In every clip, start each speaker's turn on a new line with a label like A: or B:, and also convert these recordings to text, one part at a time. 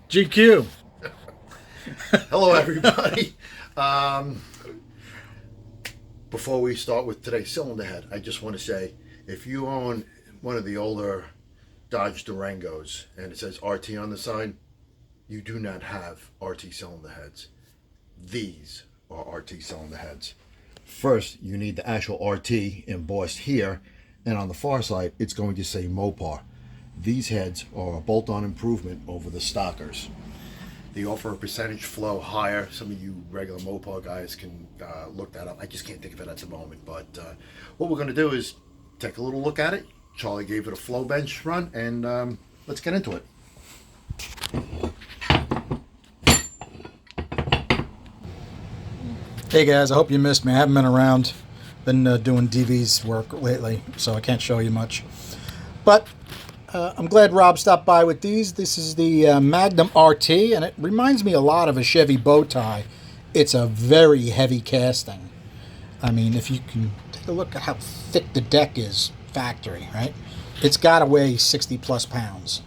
A: GQ.
B: Hello, everybody. Before we start with today's cylinder head, I just want to say, if you own one of the older Dodge Durangos and it says RT on the side, you do not have RT cylinder heads. These are RT cylinder heads. First, you need the actual RT embossed here, and on the far side, it's going to say Mopar. These heads are a bolt-on improvement over the stockers. They offer a percentage flow higher. Some of you regular Mopar guys can look that up. I just can't think of it at the moment. But what we're going to do is take a little look at it. Charlie gave it a flow bench run, and let's get into it.
A: Hey guys, I hope you missed me. I haven't been around. Been doing DV's work lately, so I can't show you much. But I'm glad Rob stopped by with these. This is the Magnum RT, and it reminds me a lot of a Chevy bow tie. It's a very heavy casting. I mean, if you can take a look at how thick the deck is, factory, right? It's got to weigh 60 plus pounds.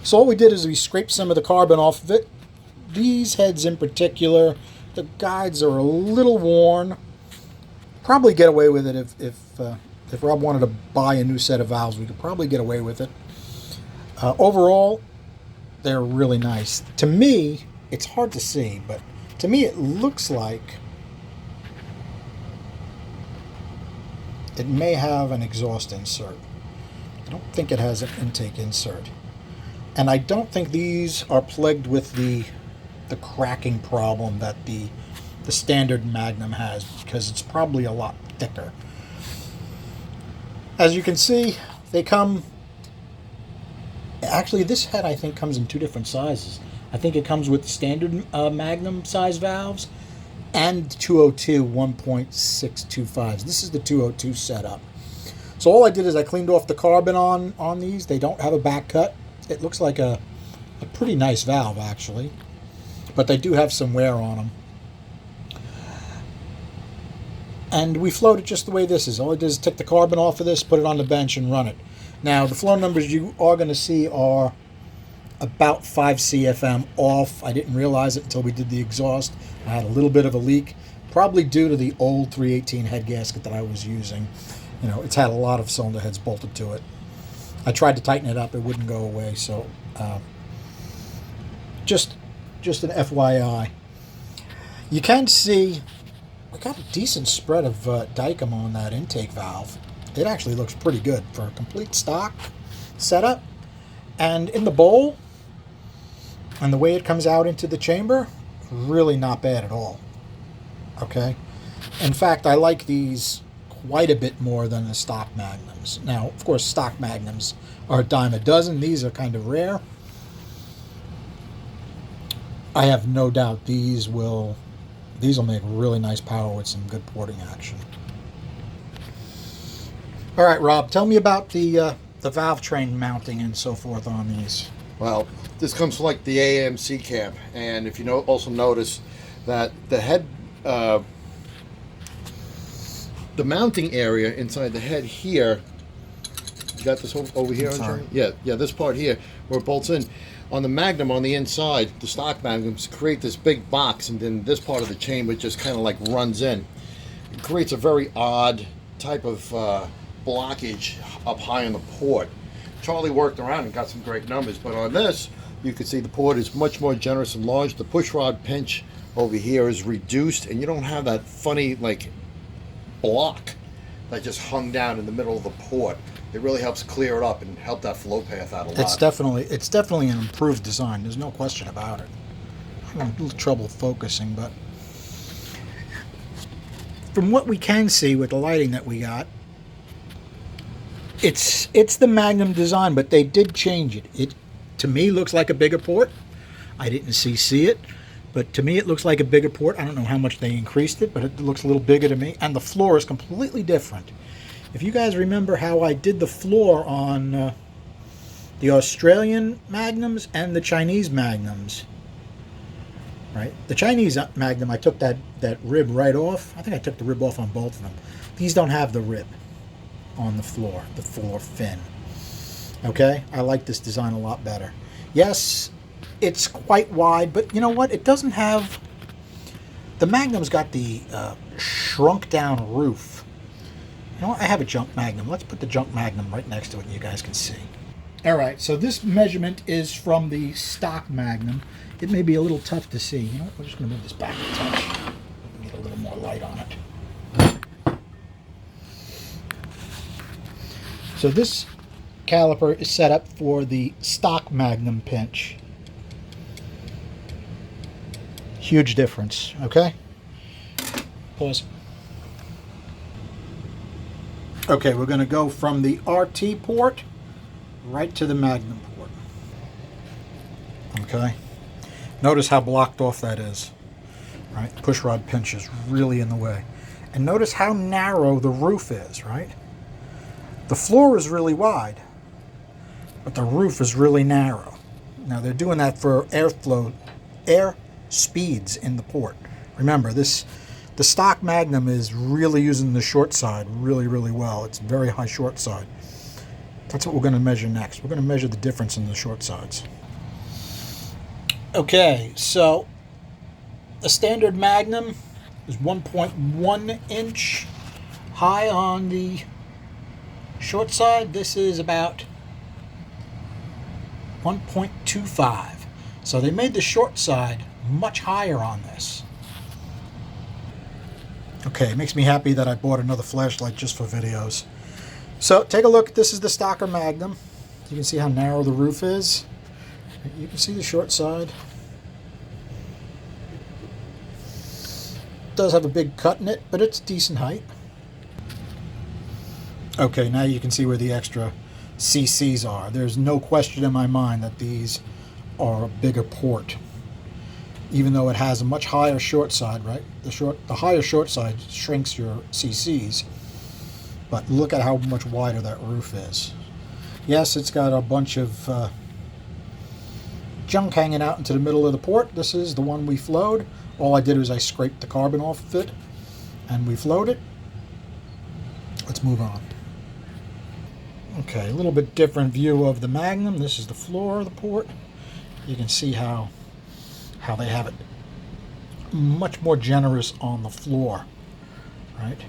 A: So all we did is we scraped some of the carbon off of it. These heads in particular, the guides are a little worn. Probably get away with it if Rob wanted to buy a new set of valves, we could probably get away with it. Overall, they're really nice. To me, it's hard to see, but to me it looks like it may have an exhaust insert. I don't think it has an intake insert. And I don't think these are plagued with the cracking problem that the standard Magnum has, because it's probably a lot thicker. As you can see, they come... Actually, this head, I think, comes in two different sizes. I think it comes with the standard Magnum size valves and 202 1.625s. This is the 202 setup. So all I did is I cleaned off the carbon on these. They don't have a back cut. It looks like a pretty nice valve, actually. But they do have some wear on them. And we flowed it just the way this is. All I did is take the carbon off of this, put it on the bench, and run it. Now, the flow numbers you are going to see are about 5 CFM off. I didn't realize it until we did the exhaust. I had a little bit of a leak, probably due to the old 318 head gasket that I was using. You know, it's had a lot of cylinder heads bolted to it. I tried to tighten it up. It wouldn't go away. So, just an FYI. You can see we got a decent spread of Dykem on that intake valve. It actually looks pretty good for a complete stock setup. And in the bowl, and the way it comes out into the chamber, really not bad at all. Okay? In fact, I like these quite a bit more than the stock Magnums. Now, of course, stock Magnums are a dime a dozen. These are kind of rare. I have no doubt these will make really nice power with some good porting action. All right, Rob, tell me about the valve train mounting and so forth on these.
B: Well, this comes from like the AMC cam, and if you also notice that the head, the mounting area inside the head here, you got this over here? Yeah, this part here where it bolts in. On the Magnum, on the inside, the stock Magnums create this big box, and then this part of the chamber just kind of like runs in. It creates a very odd type of blockage up high on the port. Charlie worked around and got some great numbers, but on this, you can see the port is much more generous and large. The push rod pinch over here is reduced, and you don't have that funny like block that just hung down in the middle of the port. It really helps clear it up and help that flow path out a lot.
A: It's definitely an improved design. There's no question about it. I'm having a little trouble focusing, but from what we can see with the lighting that we got, it's the Magnum design, but they did change it. It, to me, looks like a bigger port. I didn't see it, but to me it looks like a bigger port. I don't know how much they increased it, but it looks a little bigger to me. And the floor is completely different. If you guys remember how I did the floor on the Australian Magnums and the Chinese Magnums, right? The Chinese Magnum, I took that rib right off. I think I took the rib off on both of them. These don't have the rib on the floor fin. Okay? I like this design a lot better. Yes, it's quite wide, but you know what? It doesn't have... The Magnum's got the shrunk down roof. You know what? I have a junk Magnum. Let's put the junk Magnum right next to it and you guys can see. All right, so this measurement is from the stock Magnum. It may be a little tough to see. You know what? We're just going to move this back a touch. Get a little more light on it. So this caliper is set up for the stock Magnum pinch. Huge difference, okay? Pause. Okay, we're going to go from the RT port right to the Magnum port. Okay? Notice how blocked off that is. Right? Pushrod pinch is really in the way. And notice how narrow the roof is, right? The floor is really wide, but the roof is really narrow. Now they're doing that for air speeds in the port. Remember, the stock Magnum is really using the short side really, really well. It's very high short side. That's what we're going to measure next. We're going to measure the difference in the short sides. Okay, so a standard Magnum is 1.1 inch high on the short side. This is about 1.25. So they made the short side much higher on this. Okay, it makes me happy that I bought another flashlight just for videos. So take a look. This is the stocker Magnum. You can see how narrow the roof is. You can see the short side. It does have a big cut in it, but it's decent height. Okay, now you can see where the extra CCs are. There's no question in my mind that these are a bigger port, even though it has a much higher short side, right? The higher short side shrinks your CCs, but look at how much wider that roof is. Yes, it's got a bunch of junk hanging out into the middle of the port. This is the one we flowed. All I did was I scraped the carbon off of it, and we flowed it. Let's move on. Okay, a little bit different view of the Magnum. This is the floor of the port. You can see how they have it much more generous on the floor, right?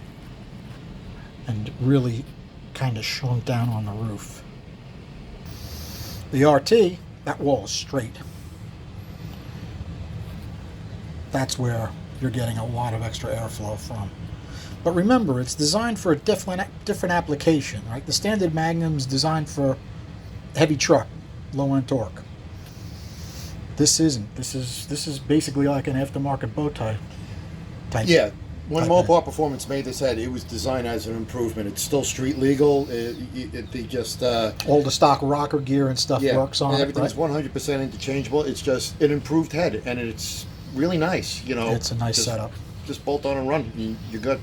A: And really kind of shrunk down on the roof. The RT, that wall is straight. That's where you're getting a lot of extra airflow from. But remember, it's designed for a different application, right? The standard Magnum's designed for heavy truck, low-end torque. This isn't. This is basically like an aftermarket bow tie type.
B: Yeah. When
A: type
B: Mopar
A: head.
B: Performance made this head, it was designed as an improvement. It's still street legal. They just
A: All the stock rocker gear and stuff works on
B: and
A: it.
B: everything's
A: Right?
B: 100% interchangeable. It's just an improved head, and it's really nice. You know,
A: It's a nice setup.
B: Just bolt on and run. You're good.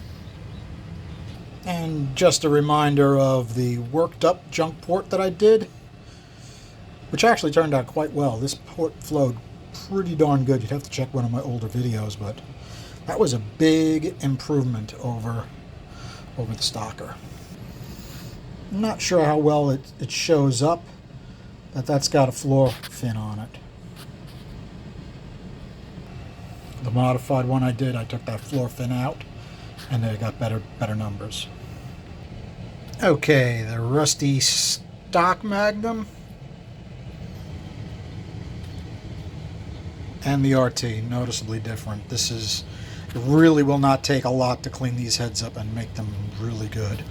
A: And just a reminder of the worked up junk port that I did, which actually turned out quite well. This port flowed pretty darn good. You'd have to check one of my older videos, but that was a big improvement over the stocker. I'm not sure how well it shows up, but that's got a floor fin on it. The modified one I did, I took that floor fin out, and they got better numbers. Okay, the rusty stock Magnum and the RT, noticeably different. It really will not take a lot to clean these heads up and make them really good.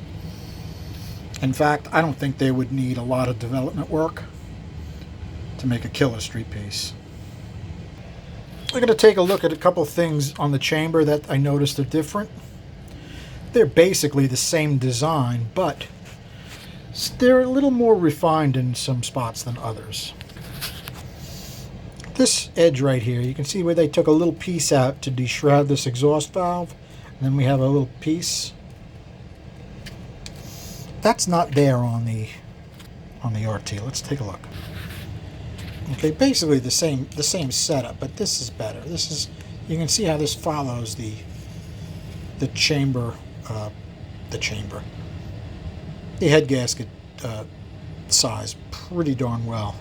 A: In fact, I don't think they would need a lot of development work to make a killer street piece. We're going to take a look at a couple things on the chamber that I noticed are different. They're basically the same design, but they're a little more refined in some spots than others. This edge right here, you can see where they took a little piece out to deshroud this exhaust valve, and then we have a little piece. That's not there on the RT. Let's take a look. Okay, basically the same setup, but this is better. You can see how this follows the chamber, the head gasket size pretty darn well.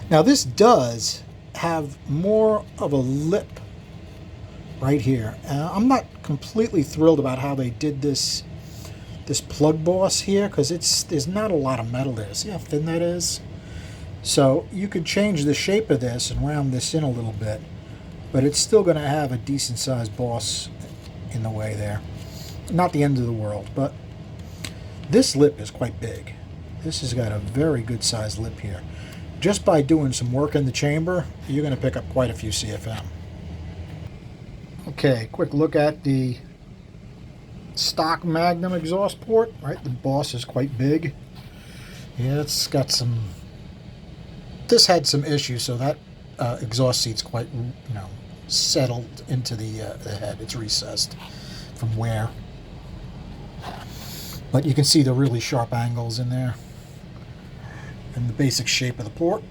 A: Now this does have more of a lip right here. I'm not completely thrilled about how they did this plug boss here, because there's not a lot of metal there. See how thin that is? So you could change the shape of this and round this in a little bit, but it's still going to have a decent sized boss in the way there. Not the end of the world, but this lip is quite big. This has got a very good sized lip here. Just by doing some work in the chamber, you're going to pick up quite a few CFM. Okay, quick look at the stock Magnum exhaust port. Right, the boss is quite big. Yeah, it's got some. This had some issues, so that exhaust seat's quite, settled into the head. It's recessed from wear. But you can see the really sharp angles in there and the basic shape of the port.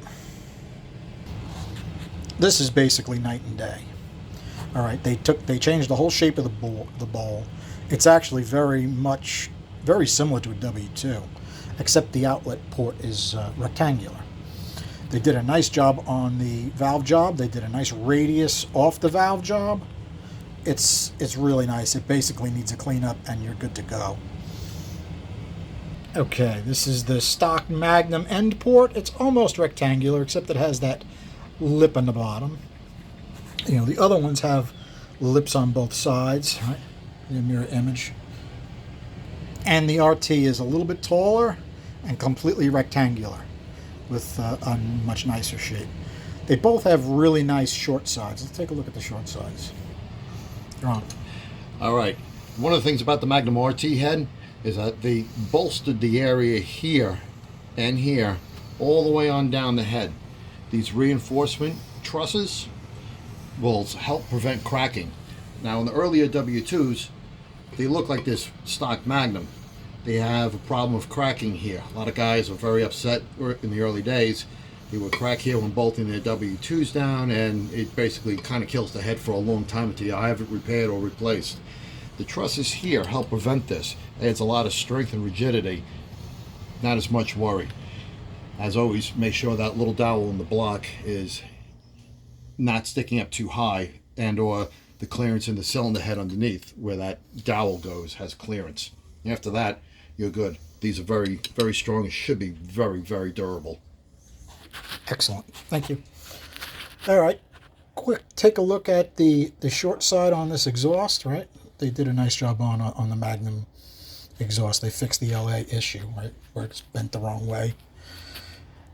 A: This is basically night and day. All right, they changed the whole shape of the bowl. It's actually very similar to a W2, except the outlet port is rectangular. They did a nice job on the valve job. They did a nice radius off the valve job. It's really nice. It basically needs a cleanup and you're good to go. Okay, this is the stock Magnum end port. It's almost rectangular, except it has that lip on the bottom. The other ones have lips on both sides, right? The mirror image. And the RT is a little bit taller and completely rectangular with a much nicer shape. They both have really nice short sides. Let's take a look at the short sides. You're on.
B: All right. One of the things about the Magnum RT head is that they bolstered the area here and here all the way on down the head. These reinforcement trusses will help prevent cracking. Now, in the earlier W2s, they look like this stock Magnum. They have a problem of cracking here. A lot of guys are very upset in the early days. They would crack here when bolting their W2s down, and it basically kind of kills the head for a long time until you have it repaired or replaced. The trusses here help prevent this. It adds a lot of strength and rigidity. Not as much worry. As always, make sure that little dowel in the block is not sticking up too high, and or the clearance in the cylinder head underneath where that dowel goes has clearance. After that, you're good. These are very, very strong and should be very, very durable.
A: Excellent. Thank you. All right. Quick, take a look at the short side on this exhaust, right? They did a nice job on the Magnum exhaust. They fixed the LA issue, right, where it's bent the wrong way.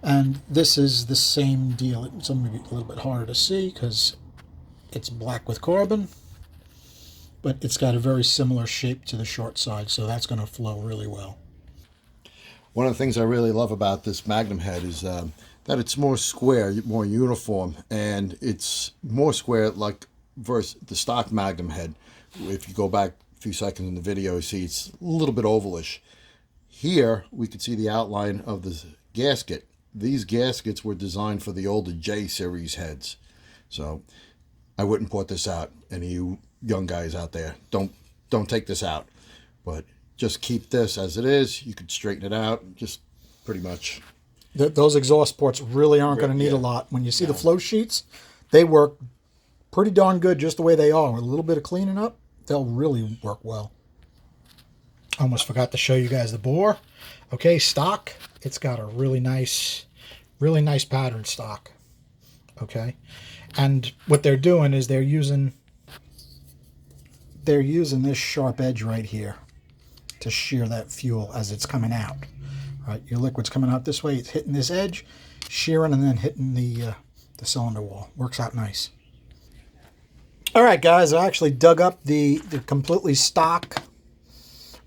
A: And this is the same deal. It's maybe a little bit harder to see because it's black with carbon, but it's got a very similar shape to the short side, so that's going to flow really well.
B: One of the things I really love about this Magnum head is that it's more square, more uniform, and it's more square like versus the stock Magnum head. If you go back a few seconds in the video, you see it's a little bit ovalish. Here, we can see the outline of the gasket. These gaskets were designed for the older J series heads. So I wouldn't put this out. Any of you young guys out there, don't take this out. But just keep this as it is. You could straighten it out, just pretty much.
A: Those exhaust ports really aren't going to need a lot. When you see the flow sheets, they work pretty darn good just the way they are. With a little bit of cleaning up, they'll really work well. Almost forgot to show you guys the bore. Okay, stock. It's got a really nice pattern stock. Okay, and what they're doing is they're using this sharp edge right here to shear that fuel as it's coming out. Right, your liquid's coming out this way. It's hitting this edge, shearing, and then hitting the cylinder wall. Works out nice. All right, guys, I actually dug up the completely stock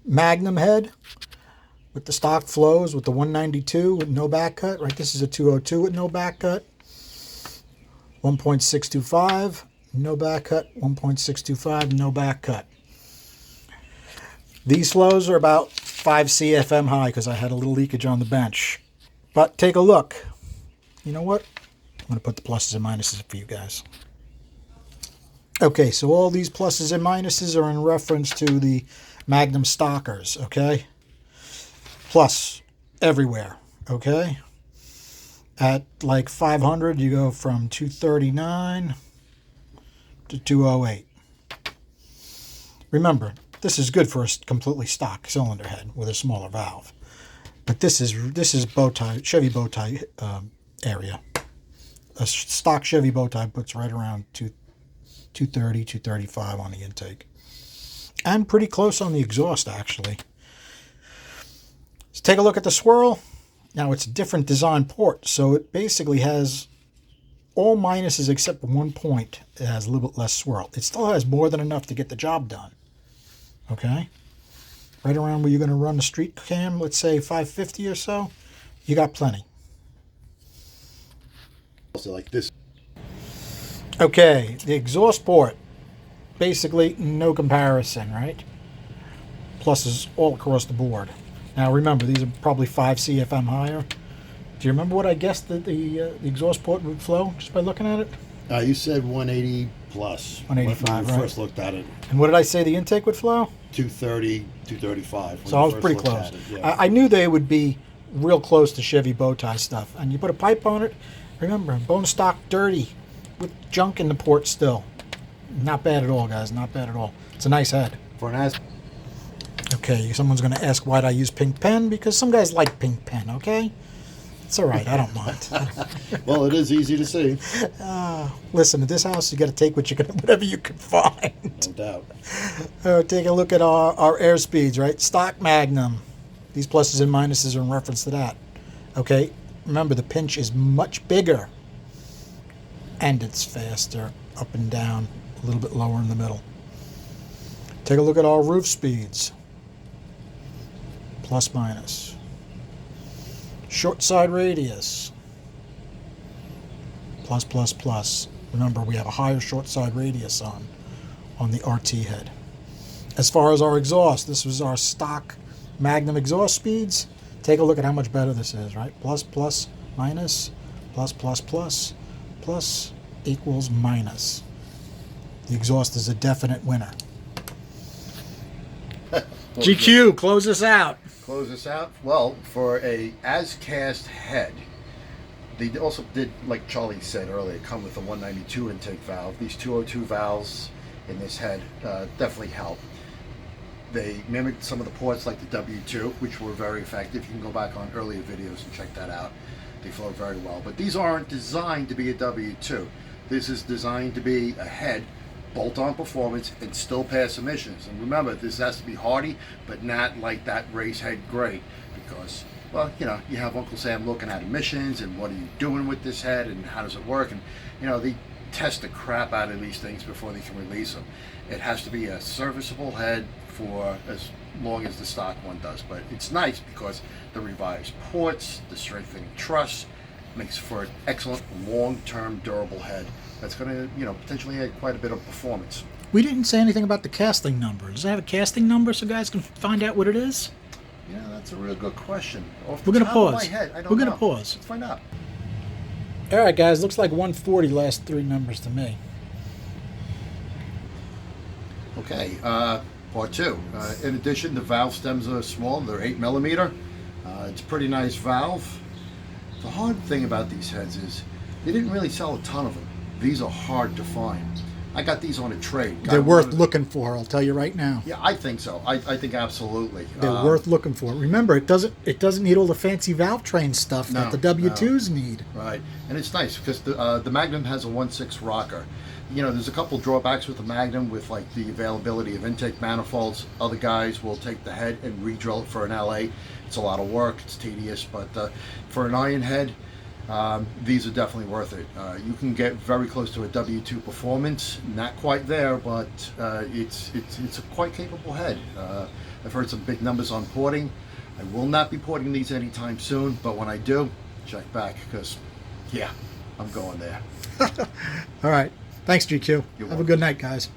A: Magnum head with the stock flows with the 192 with no back cut. Right, this is a 202 with no back cut. 1.625, no back cut. 1.625, no back cut. These flows are about 5 CFM high because I had a little leakage on the bench. But take a look. You know what? I'm going to put the pluses and minuses for you guys. Okay, so all these pluses and minuses are in reference to the Magnum stockers, okay? Plus, everywhere, okay? At like 500, you go from 239 to 208. Remember, this is good for a completely stock cylinder head with a smaller valve. But this is bow tie, Chevy bow tie area. A stock Chevy bow tie puts right around 230, 235 on the intake. And pretty close on the exhaust, actually. Let's take a look at the swirl. Now, it's a different design port, so it basically has all minuses except for 1 point. It has a little bit less swirl. It still has more than enough to get the job done. Okay? Right around where you're going to run the street cam, let's say 550 or so, you got plenty.
B: Also like this.
A: Okay, the exhaust port, basically no comparison, right? Pluses all across the board. Now remember, these are probably 5 CFM higher. Do you remember what I guessed that the exhaust port would flow just by looking at it?
B: You said 180 plus.
A: 185,
B: when we
A: right?
B: first looked at it.
A: And what did I say the intake would flow?
B: 230, 235.
A: So I was pretty close. I knew they would be real close to Chevy bow tie stuff. And you put a pipe on it, remember, bone stock dirty with junk in the port still. Not bad at all, guys. Not bad at all. It's a nice head.
B: For an as.
A: Okay, someone's going to ask why'd I use pink pen? Because some guys like pink pen, okay? It's all right. I don't mind.
B: Well, it is easy to see.
A: Listen, at this house, you got to take whatever you can find.
B: No doubt.
A: Take a look at our air speeds, right? Stock Magnum. These pluses and minuses are in reference to that. Okay? Remember, the pinch is much bigger. And it's faster up and down, a little bit lower in the middle. Take a look at our roof speeds. Plus, minus. Short side radius. Plus, plus, plus. Remember, we have a higher short side radius on the RT head. As far as our exhaust, this was our stock Magnum exhaust speeds. Take a look at how much better this is, right? Plus, plus, minus, plus, plus, plus, plus equals minus. The exhaust is a definite winner. GQ, close us out.
B: Close this out. Well, for a as-cast head, they also did, like Charlie said earlier, come with a 192 intake valve. These 202 valves in this head definitely help. They mimicked some of the ports like the W2, which were very effective. You can go back on earlier videos and check that out. They flow very well. But these aren't designed to be a W2. This is designed to be a head, bolt-on performance, and still pass emissions. And remember, this has to be hardy, but not like that race head gray, because, well, you know, you have Uncle Sam looking at emissions and what are you doing with this head and how does it work, and you know, they test the crap out of these things before they can release them. It has to be a serviceable head for as long as the stock one does, but it's nice because the revised ports, the strengthening truss, makes for an excellent long-term durable head that's going to, you know, potentially add quite a bit of performance.
A: We didn't say anything about the casting number. Does it have a casting number so guys can find out what it is?
B: Yeah, that's a real good question.
A: We're going to pause.
B: My head, I don't
A: We're going
B: know.
A: to pause.
B: Let's find out.
A: All right, guys. Looks like 140 last 3 numbers to me.
B: Okay, part 2. In addition, the valve stems are small. They're 8 millimeter. It's a pretty nice valve. The hard thing about these heads is they didn't really sell a ton of them. These are hard to find. I got these on a trade.
A: They're worth looking for, I'll tell you right now.
B: Yeah, I think so. I think absolutely.
A: They're worth looking for. Remember, it doesn't need all the fancy valve train stuff that the W2s need.
B: Right, and it's nice because the Magnum has a 1.6 rocker. You know, there's a couple drawbacks with the Magnum with like the availability of intake manifolds. Other guys will take the head and re-drill it for an LA. It's a lot of work. It's tedious, but for an iron head, these are definitely worth it. You can get very close to a W2 performance. Not quite there, but it's a quite capable head. I've heard some big numbers on porting. I will not be porting these anytime soon, but when I do, check back because, yeah, I'm going there.
A: All right. Thanks, GQ.
B: You're
A: Have a good night, guys.